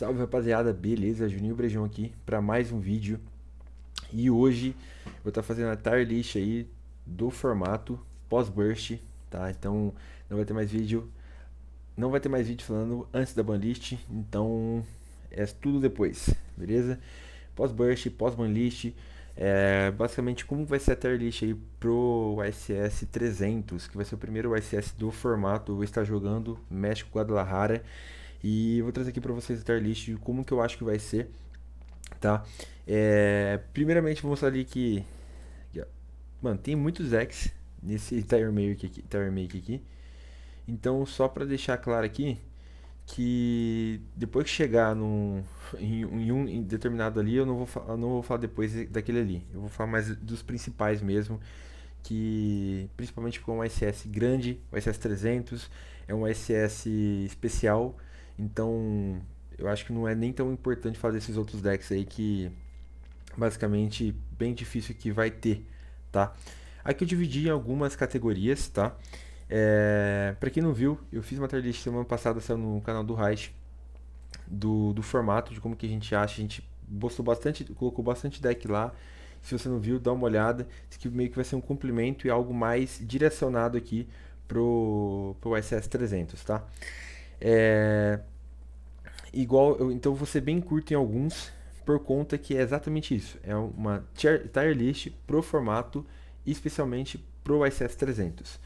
Salve rapaziada, beleza? Juninho Brejão aqui para mais um vídeo. E hoje eu vou estar fazendo a tier list aí do formato pós-burst, tá? Então não vai ter mais vídeo, não vai ter mais vídeo falando antes da banlist, então é tudo depois, beleza? Pós-burst, pós-banlist, basicamente como vai ser a tier list aí pro YCS 300, que vai ser o primeiro YCS do formato. Eu vou estar jogando México Guadalajara. E eu vou trazer aqui para vocês a tier list de como que eu acho que vai ser, tá? Primeiramente, vou mostrar ali que, mano, tem muitos decks nesse tier make aqui. Então, só para deixar claro aqui, que depois que chegar em determinado ali, eu não vou falar depois daquele ali. Eu vou falar mais dos principais mesmo, que principalmente porque é um ICS grande, o ICS 300, é um ICS especial, então eu acho que não é nem tão importante fazer esses outros decks aí que basicamente bem difícil que vai ter, tá? Aqui eu dividi em algumas categorias, tá? Para quem não viu, eu fiz uma tier list semana passada, saiu no canal do Reich, do formato, de como que a gente acha. A gente postou bastante, colocou bastante deck lá. Se você não viu, dá uma olhada. Isso aqui meio que vai ser um complemento e algo mais direcionado aqui pro SS 300, tá? É, então vou ser bem curto em alguns, por conta que é exatamente isso. É uma tier list pro formato, especialmente pro ICS 300.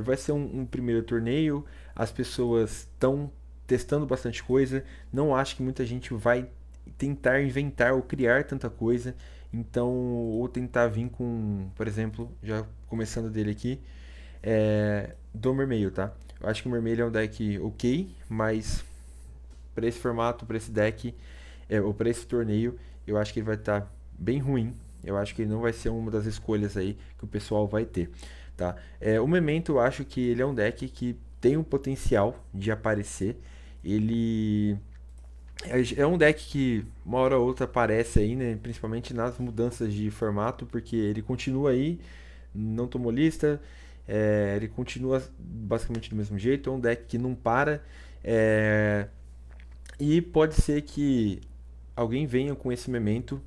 Vai ser um primeiro torneio, as pessoas estão testando bastante coisa. Não acho que muita gente vai tentar inventar ou criar tanta coisa. Então, ou tentar vir com, por exemplo, já começando dele aqui, do Mermail, tá? Eu acho que o Mermail é um deck ok, mas para esse formato, para esse deck, ou para esse torneio, eu acho que ele vai estar bem ruim. Eu acho que ele não vai ser uma das escolhas aí que o pessoal vai ter, tá? O Memento, eu acho que ele é um deck que tem um potencial de aparecer. Ele é um deck que uma hora ou outra aparece aí, né? Principalmente nas mudanças de formato, porque ele continua aí, não tomou lista, ele continua basicamente do mesmo jeito. É um deck que não para. é, e pode ser que alguém venha com esse memento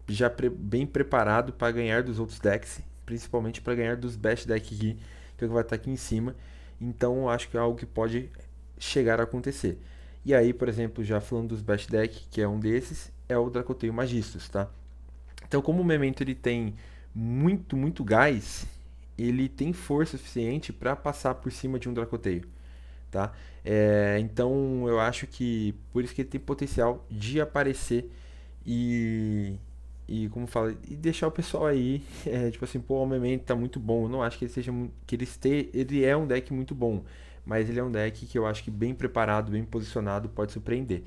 já bem preparado para ganhar dos outros decks, principalmente para ganhar dos best decks aqui, que é o que vai estar aqui em cima. Então acho que é algo que pode chegar a acontecer. E aí, por exemplo, já falando dos best deck, que é um desses, é o Dracoteio Magistus, tá? Então, como o Memento ele tem muito gás, ele tem força suficiente para passar por cima de um Dracoteio, tá? Então eu acho que por isso que ele tem potencial de aparecer e, como fala, e deixar o pessoal aí, tipo assim, pô, o Memento tá muito bom. Eu não acho que ele seja que ele é um deck muito bom, mas ele é um deck que eu acho que bem preparado, bem posicionado, pode surpreender.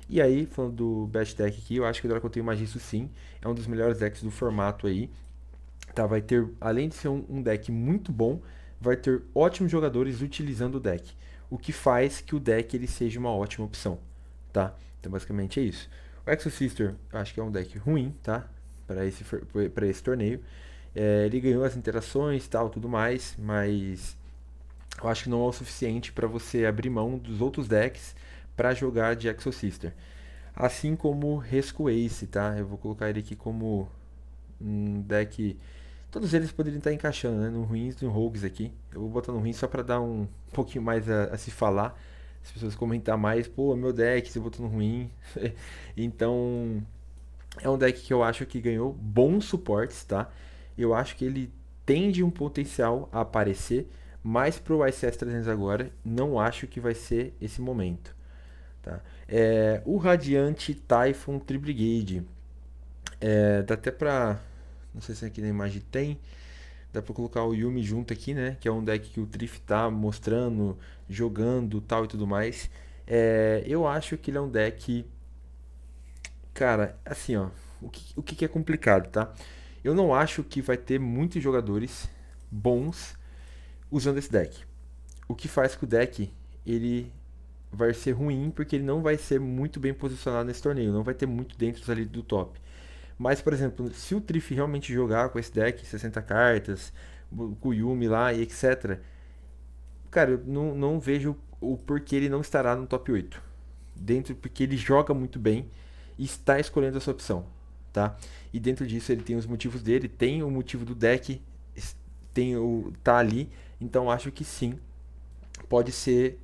E aí, falando do best deck aqui, eu acho que o Draco tem Magisto sim, é um dos melhores decks do formato aí. Tá, vai ter, além de ser um deck muito bom, vai ter ótimos jogadores utilizando o deck, o que faz que o deck ele seja uma ótima opção, tá? Então basicamente é isso. O Exo Sister, eu acho que é um deck ruim, tá? Para esse torneio. Ele ganhou as interações, tal, tudo mais, mas eu acho que não é o suficiente para você abrir mão dos outros decks para jogar de Exo Sister. Assim como Rescue Ace, tá? Eu vou colocar ele aqui como um deck. Todos eles poderiam estar encaixando, né? No ruins e no rogues aqui. Eu vou botar no ruins só para dar um pouquinho mais a se falar. As pessoas comentar mais, pô, meu deck, você botou no ruim. Então, é um deck que eu acho que ganhou bons suportes, tá? Eu acho que ele tende um potencial a aparecer, mas pro ICS 300 agora, não acho que vai ser esse momento, tá? O Radiante Typhon Tribrigade. Dá até pra. Não sei se aqui na imagem tem. Dá pra colocar o Yumi junto aqui, né? Que é um deck que o Trif tá mostrando, jogando, tal e tudo mais. Eu acho que ele é um deck. Cara, assim, ó. O que é complicado, tá? Eu não acho que vai ter muitos jogadores bons usando esse deck. O que faz que o deck ele vai ser ruim porque ele não vai ser muito bem posicionado nesse torneio, não vai ter muito dentro ali do top. Mas, por exemplo, se o Trif realmente jogar com esse deck, 60 cartas, com o Yumi lá e etc., cara, eu não vejo o porquê ele não estará no top 8, dentro porque ele joga muito bem e está escolhendo essa opção, tá? E dentro disso ele tem os motivos dele, tem o motivo do deck, tá ali, então acho que sim, pode ser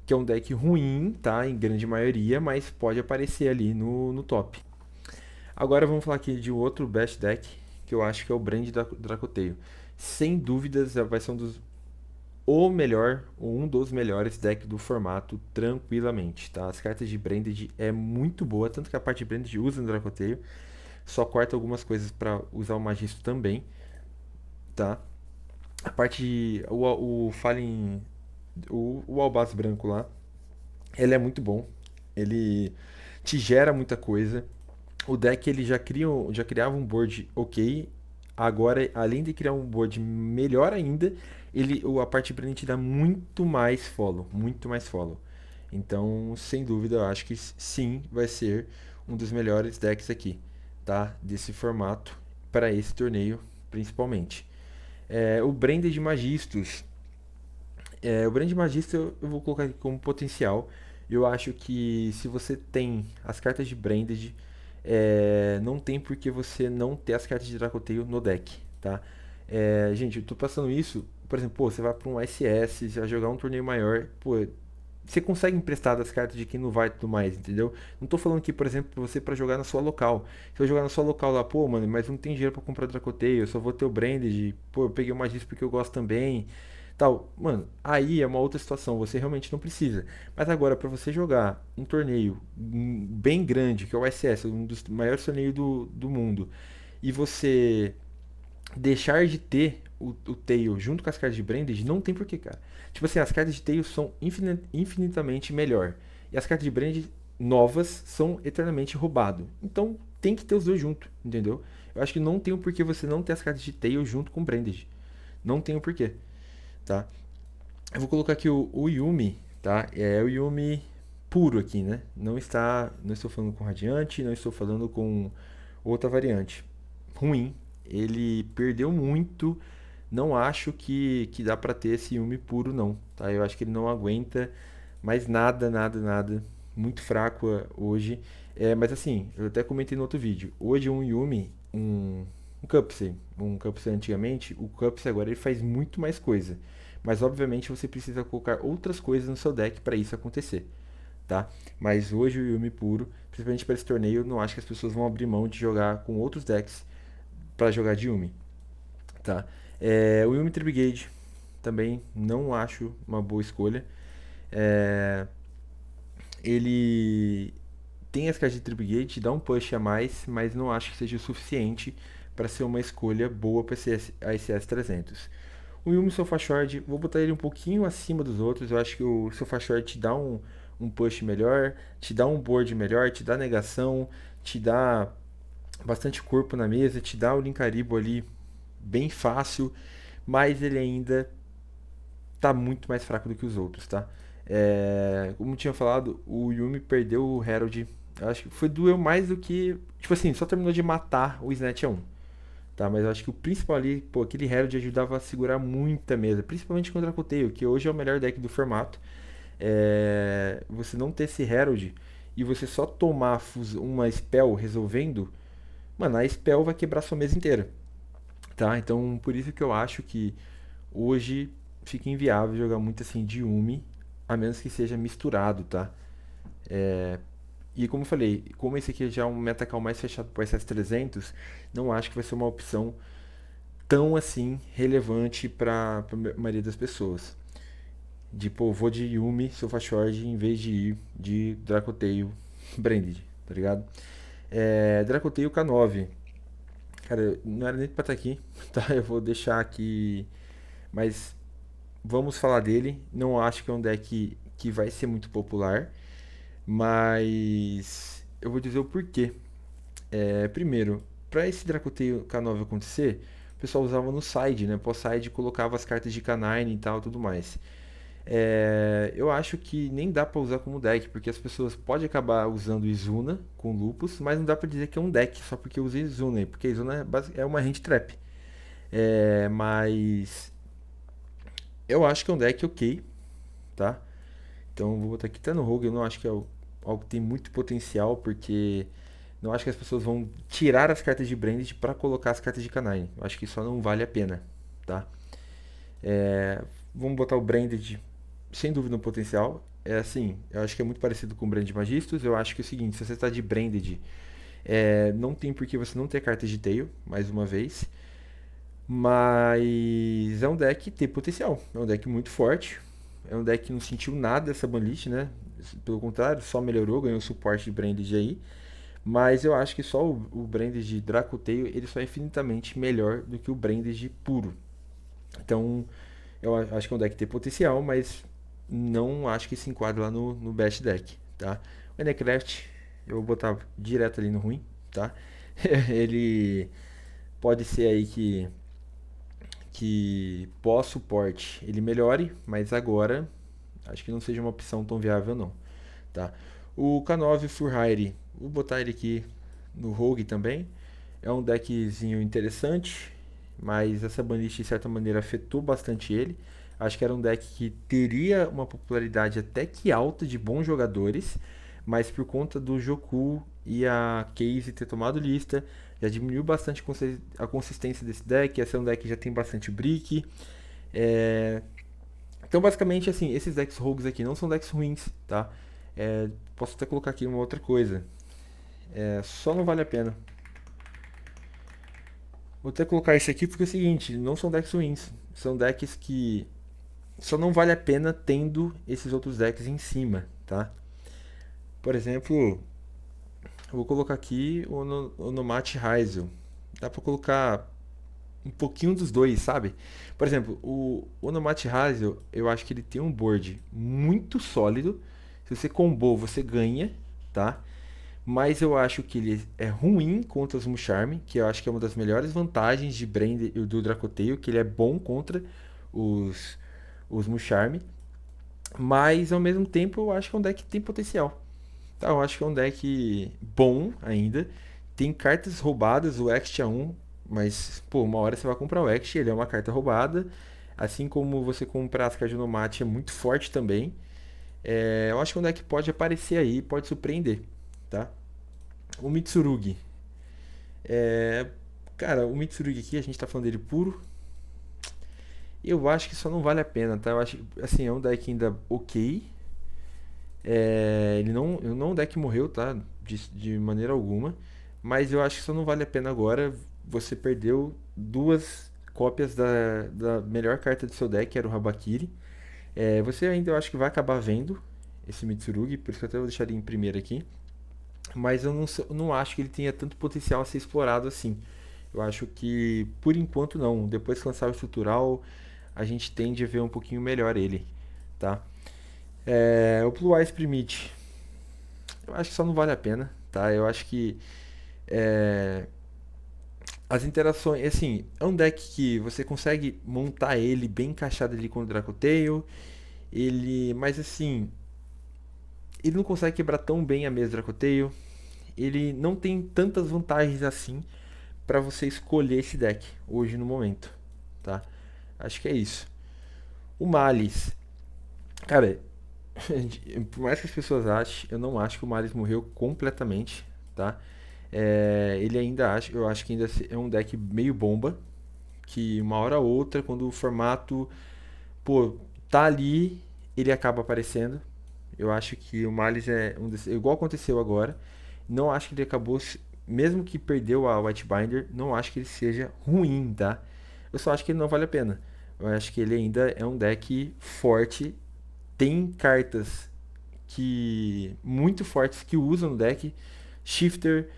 que é um deck ruim, tá? Em grande maioria, mas pode aparecer ali no top. Agora vamos falar aqui de outro best deck, que eu acho que é o Brand Dracoteio. Sem dúvidas, vai ser o melhor, ou um dos melhores decks do formato, tranquilamente, tá? As cartas de Branded é muito boa, tanto que a parte de Branded usa no Dracoteio, só corta algumas coisas para usar o Magisto também, tá? A parte o Fallen, o Albaz branco lá, ele é muito bom, ele te gera muita coisa. O deck ele já criava um board ok. Agora, além de criar um board melhor ainda, a parte Brand te dá muito mais follow, muito mais follow. Então, sem dúvida, eu acho que sim, vai ser um dos melhores decks aqui, tá? Desse formato para esse torneio, principalmente. O Branded Magistus. O Brand Magista eu vou colocar aqui como potencial. Eu acho que se você tem as cartas de Branded, não tem por que você não ter as cartas de Dracoteio no deck, tá? Gente, eu tô passando isso, por exemplo, pô, você vai para um SS, você vai jogar um torneio maior, pô, você consegue emprestar das cartas de quem não vai e tudo mais, entendeu? Não tô falando aqui, por exemplo, pra você para jogar na sua local. Você vai jogar na sua local lá, pô, mano, mas não tem dinheiro para comprar Dracoteio, eu só vou ter o Branded, pô, eu peguei o Magis porque eu gosto também, tal. Mano, aí é uma outra situação, você realmente não precisa. Mas agora, para você jogar um torneio bem grande, que é o SS, um dos maiores torneios do mundo, e você deixar de ter o Tail junto com as cartas de Branded, não tem porquê, cara. Tipo assim, as cartas de Tail são infinitamente melhor. E as cartas de Branded novas são eternamente roubado. Então tem que ter os dois junto, entendeu? Eu acho que não tem o porquê você não ter as cartas de Tail junto com Branded. Não tem o porquê, tá? Eu vou colocar aqui o Yumi, tá? É o Yumi puro aqui, né? Não estou falando com Radiante, não estou falando com outra variante. Ruim. Ele perdeu muito. Não acho que dá pra ter esse Yumi puro, não, tá? Eu acho que ele não aguenta mais nada, nada, nada. Muito fraco hoje. Mas assim, eu até comentei no outro vídeo. Hoje um Yumi, um Cupsey antigamente, o Cupsey agora ele faz muito mais coisa. Mas obviamente você precisa colocar outras coisas no seu deck para isso acontecer, tá? Mas hoje o Yumi puro, principalmente para esse torneio, eu não acho que as pessoas vão abrir mão de jogar com outros decks para jogar de Yumi, tá? O Yumi Tribigate também não acho uma boa escolha. É, ele tem as cartas de Tribigate, dá um push a mais, mas não acho que seja o suficiente para ser uma escolha boa para a SS 300. O Yumi Sofa Short, vou botar ele um pouquinho acima dos outros. Eu acho que o Sofa Short te dá um push melhor, te dá um board melhor, te dá negação, te dá bastante corpo na mesa, te dá o Linkaribo ali bem fácil, mas ele ainda tá muito mais fraco do que os outros, tá? Como eu tinha falado, o Yumi perdeu o Herald. Eu acho que foi doeu mais do que. Tipo assim, só terminou de matar o Snatch a 1. Tá, mas eu acho que o principal ali, pô, aquele Herald ajudava a segurar muita mesa, principalmente contra a Coteio, que hoje é o melhor deck do formato. Você não ter esse Herald e você só tomar uma spell resolvendo, mano, a spell vai quebrar sua mesa inteira, tá? Então, por isso que eu acho que hoje fica inviável jogar muito assim de Yumi, a menos que seja misturado, tá? E como eu falei, como esse aqui já é um metacal mais fechado para SS300, não acho que vai ser uma opção tão assim relevante para a maioria das pessoas. De pô, vou de Yumi, Sofa Short, em vez de ir de Dracoteio Branded, tá ligado? Dracoteio K9. Cara, não era nem pra estar aqui, tá? Eu vou deixar aqui. Mas vamos falar dele. Não acho que é um deck que vai ser muito popular. Mas eu vou dizer o porquê. Primeiro, para esse Dracoteio K9 acontecer, o pessoal usava no side, né? Pós-side colocava as cartas de K9 e tal, tudo mais. Eu acho que nem dá para usar como deck, porque as pessoas podem acabar usando Izuna com Lupus, mas não dá para dizer que é um deck só porque usa Izuna, porque Izuna é uma hand trap. Mas eu acho que é um deck ok, tá? Então vou botar aqui, tá no Rogue, eu não acho que é algo que tem muito potencial, porque não acho que as pessoas vão tirar as cartas de Branded para colocar as cartas de Canine. Eu acho que só não vale a pena, tá? Vamos botar o Branded sem dúvida no potencial. É assim, eu acho que é muito parecido com o Branded Magistus. Eu acho que é o seguinte, se você está de Branded, não tem por que você não ter cartas de Tail, mais uma vez. Mas é um deck que tem potencial. É um deck muito forte. É um deck que não sentiu nada dessa banlist, né? Pelo contrário, só melhorou, ganhou suporte de Branded aí. Mas eu acho que só o Branded de Dracotail, ele só é infinitamente melhor do que o Branded puro. Então, eu acho que é um deck que tem potencial, mas não acho que se enquadra lá no best deck, tá? O Enecraft, eu vou botar direto ali no ruim, tá? Ele pode ser aí que pós-suporte ele melhore, mas agora acho que não seja uma opção tão viável não, tá? O K9 Furhire, vou botar ele aqui no Rogue também. É um deckzinho interessante, mas essa banlist de certa maneira afetou bastante ele. Acho que era um deck que teria uma popularidade até que alta de bons jogadores, mas por conta do Joku e a Case ter tomado lista, já diminuiu bastante a consistência desse deck. Esse é um deck que já tem bastante brick. É, Então, basicamente, assim, esses decks rogues aqui não são decks ruins, tá? Posso até colocar aqui uma outra coisa. Só não vale a pena. Vou até colocar isso aqui porque é o seguinte, não são decks ruins. São decks que só não vale a pena tendo esses outros decks em cima, tá? Por exemplo, eu vou colocar aqui o Onomate Raizo. Dá pra colocar um pouquinho dos dois, sabe? Por exemplo, o Onomate Raizo, eu acho que ele tem um board muito sólido. Se você combou, você ganha, tá? Mas eu acho que ele é ruim contra os Musharm, que eu acho que é uma das melhores vantagens de Brand do Dracotail, que ele é bom contra os, os Musharm. Mas ao mesmo tempo eu acho que é um deck que tem potencial. Tá? Eu acho que é um deck bom ainda. Tem cartas roubadas, o Ext é um, mas pô, uma hora você vai comprar o Ext, ele é uma carta roubada. Assim como você comprar as cartas no mate é muito forte também. Eu acho que é um deck que pode aparecer aí, pode surpreender, tá? O Mitsurugi. É, Cara, o Mitsurugi aqui, a gente tá falando dele puro. Eu acho que só não vale a pena, tá? Eu acho, assim, é um deck ainda ok. Ele não é um deck que morreu, tá? De maneira alguma. Mas eu acho que só não vale a pena agora. Você perdeu duas cópias da melhor carta do seu deck, que era o Habakiri. Você ainda eu acho que vai acabar vendo esse Mitsurugi, por isso que eu até vou deixar ele em primeiro aqui. Mas eu não acho que ele tenha tanto potencial a ser explorado assim. Eu acho que, por enquanto, não. Depois que lançar o estrutural, a gente tende a ver um pouquinho melhor ele, tá? O Blue Eyes Primite, eu acho que só não vale a pena, tá? Eu acho que as interações, assim, é um deck que você consegue montar ele bem encaixado ali com o Dracotail, mas assim, ele não consegue quebrar tão bem a mesa Dracotail, ele não tem tantas vantagens assim para você escolher esse deck hoje no momento, tá? Acho que é isso. O Malice, cara, por mais que as pessoas achem, eu não acho que o Malice morreu completamente, tá? Ele ainda acha, eu acho que ainda é um deck meio bomba, que uma hora ou outra, quando o formato, pô, tá ali, ele acaba aparecendo. Eu acho que o Malice é igual aconteceu agora. Não acho que ele acabou, mesmo que perdeu a White Binder, não acho que ele seja ruim, tá? Eu só acho que ele não vale a pena. Eu acho que ele ainda é um deck forte, tem cartas que muito fortes que usam no deck. Shifter,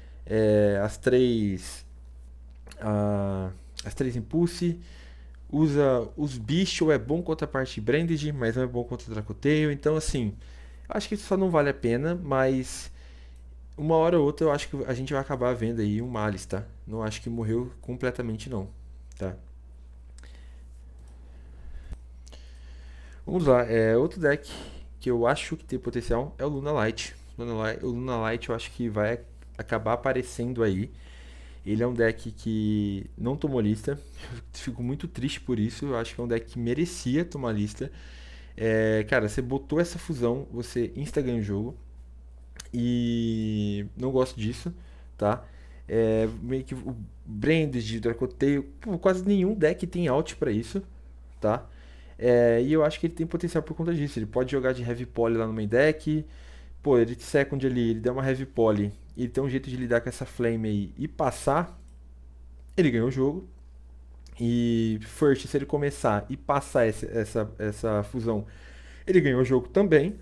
as três. a- as três Impulse. Usa os bichos, é bom contra a parte de Branded, mas não é bom contra o Dracotail. Então, assim, acho que isso só não vale a pena, mas uma hora ou outra eu acho que a gente vai acabar vendo aí um Malice, tá? Não acho que morreu completamente, não, tá? Vamos lá, outro deck que eu acho que tem potencial é o Luna Light. O Luna Light eu acho que vai acabar aparecendo aí. Ele é um deck que não tomou lista. Eu fico muito triste por isso. Eu acho que é um deck que merecia tomar lista. Cara, você botou essa fusão, você insta ganha o jogo. E não gosto disso, tá? Meio que o Branded, de Dracoteio, pô, quase nenhum deck tem out pra isso, tá? E eu acho que ele tem potencial por conta disso. Ele pode jogar de Heavy Poly lá no main deck. Pô, ele de second ali, ele dá uma Heavy Poly. Ele tem um jeito de lidar com essa Flame aí e passar. Ele ganhou o jogo. E First, se ele começar e passar essa fusão, ele ganhou o jogo também.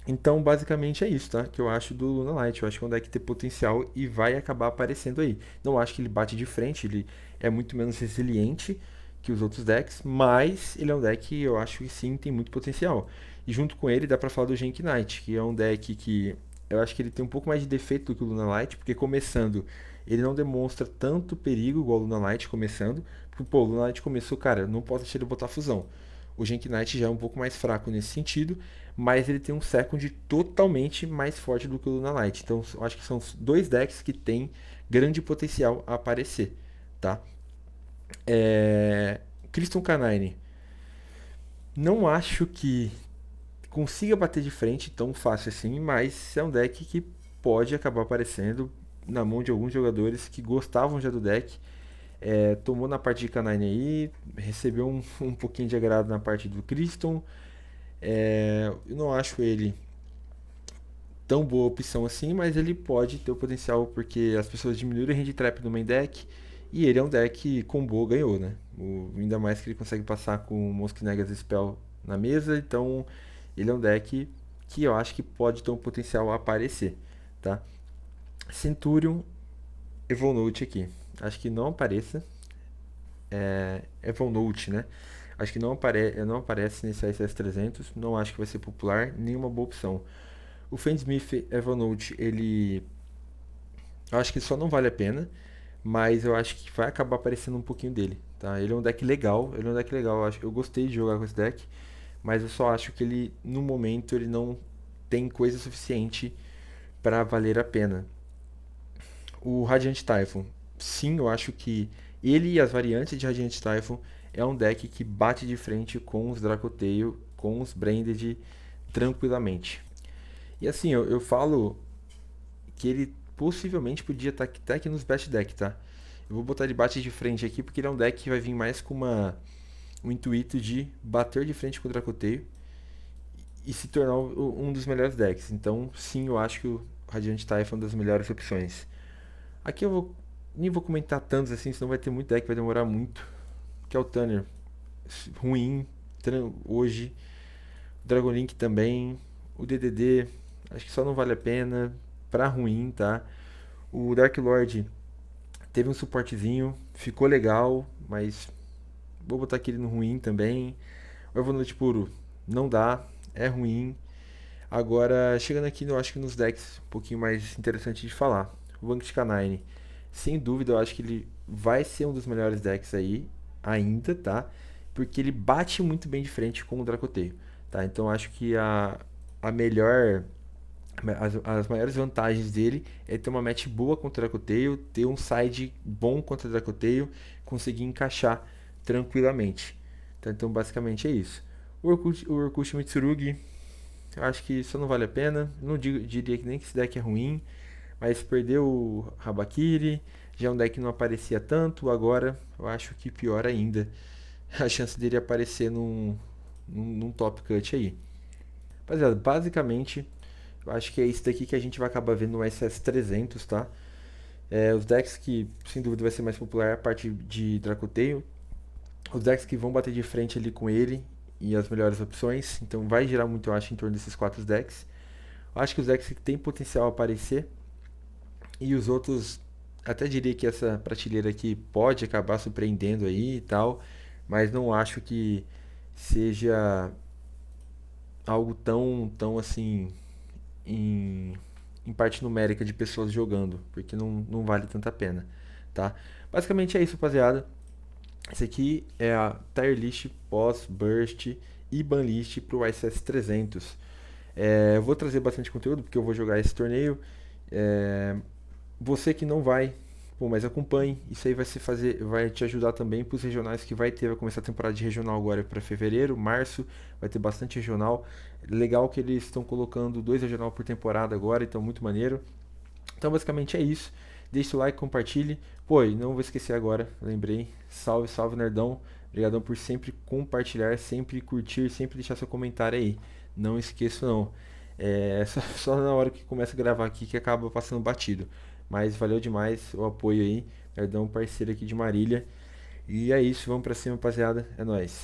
Então, basicamente é isso, tá? Que eu acho do Luna Light. Eu acho que é um deck que tem potencial e vai acabar aparecendo aí. Não acho que ele bate de frente, ele é muito menos resiliente que os outros decks, mas ele é um deck que eu acho que sim tem muito potencial. E junto com ele dá pra falar do Genki Knight, que é um deck que eu acho que ele tem um pouco mais de defeito do que o Luna Light, porque começando ele não demonstra tanto perigo igual o Luna Light começando. Porque, pô, o Luna Light começou, cara, não posso deixar ele botar fusão. O Genki Knight já é um pouco mais fraco nesse sentido, mas ele tem um second totalmente mais forte do que o Luna Light. Então, eu acho que são dois decks que têm grande potencial a aparecer, tá? Criston Canine, não acho que consiga bater de frente tão fácil assim, mas é um deck que pode acabar aparecendo na mão de alguns jogadores que gostavam já do deck. Tomou na parte de Canine aí, recebeu um pouquinho de agrado na parte do Criston. Eu não acho ele tão boa opção assim, mas ele pode ter o potencial porque as pessoas diminuíram o hand trap no main deck e ele é um deck combo ganhou, né? Ainda mais que ele consegue passar com o Mosknegas Spell na mesa, então ele é um deck que eu acho que pode ter um potencial a aparecer, tá? Centurion, Evonote aqui. Acho que não apareça. Evonote, né? Acho que não aparece nesse SS300, não acho que vai ser popular, nenhuma boa opção. O Fandsmith Evernote, ele. Eu acho que só não vale a pena, mas eu acho que vai acabar aparecendo um pouquinho dele, tá? Ele é um deck legal, eu gostei de jogar com esse deck, mas eu só acho que ele, no momento, ele não tem coisa suficiente para valer a pena. O Radiant Typhon, sim, eu acho que ele e as variantes de Radiant Typhon é um deck que bate de frente com os Dracotail, com os Branded tranquilamente. E assim, eu falo que ele possivelmente podia estar até aqui nos best deck, tá? Eu vou botar ele bate de frente aqui porque ele é um deck que vai vir mais com um intuito de bater de frente com o Dracoteio e se tornar um dos melhores decks. Então, sim, eu acho que o Radiant Typhon é uma das melhores opções. Aqui nem vou comentar tantos assim, senão vai ter muito deck, vai demorar muito. Que é o Tanner. Ruim, hoje. O Dragon Link também. O DDD, acho que só não vale a pena. Pra ruim, tá? O Dark Lord teve um suportezinho, ficou legal, mas vou botar aquele no ruim também. O Evernote puro não dá, é ruim. Agora, chegando aqui, eu acho que nos decks um pouquinho mais interessante de falar. O Vanquish Canine, sem dúvida, eu acho que ele vai ser um dos melhores decks aí, ainda, tá? Porque ele bate muito bem de frente com o Dracoteio, tá? Então, eu acho que a melhor as maiores vantagens dele é ter uma match boa contra o Dracoteio, ter um side bom contra o Dracoteio, conseguir encaixar tranquilamente. Então basicamente é isso. O Orkushi Mitsurugi, eu acho que isso não vale a pena. Não diria que nem que esse deck é ruim, mas perdeu o Habakiri, já é um deck que não aparecia tanto, agora eu acho que pior ainda. A chance dele aparecer num top cut aí. Rapaziada, basicamente eu acho que é isso daqui que a gente vai acabar vendo no SS300, tá? Os decks que, sem dúvida, vai ser mais popular é a parte de Dracoteio. Os decks que vão bater de frente ali com ele e as melhores opções. Então vai girar muito, eu acho, em torno desses quatro decks. Eu acho que os decks que tem potencial a aparecer e os outros, até diria que essa prateleira aqui pode acabar surpreendendo aí e tal, mas não acho que seja algo tão assim em, em parte numérica de pessoas jogando, porque não vale tanta pena, tá? Basicamente é isso, rapaziada. Esse aqui é a tier list pós-burst e ban list para o ICS 300. Eu vou trazer bastante conteúdo porque eu vou jogar esse torneio. É, Você que não vai pô, mas acompanhe, isso aí vai te ajudar também para os regionais que vai começar a temporada de regional agora para fevereiro, março, vai ter bastante regional. Legal que eles estão colocando 2 regional por temporada agora, então muito maneiro. Então basicamente é isso. Deixe o like, compartilhe. Pô, e não vou esquecer agora, lembrei. Salve, salve Nerdão. Obrigadão por sempre compartilhar, sempre curtir, sempre deixar seu comentário aí. Não esqueço não. É só na hora que começa a gravar aqui que acaba passando batido. Mas valeu demais o apoio aí. Nerdão, parceiro aqui de Marília. E é isso, vamos pra cima, rapaziada. É nóis.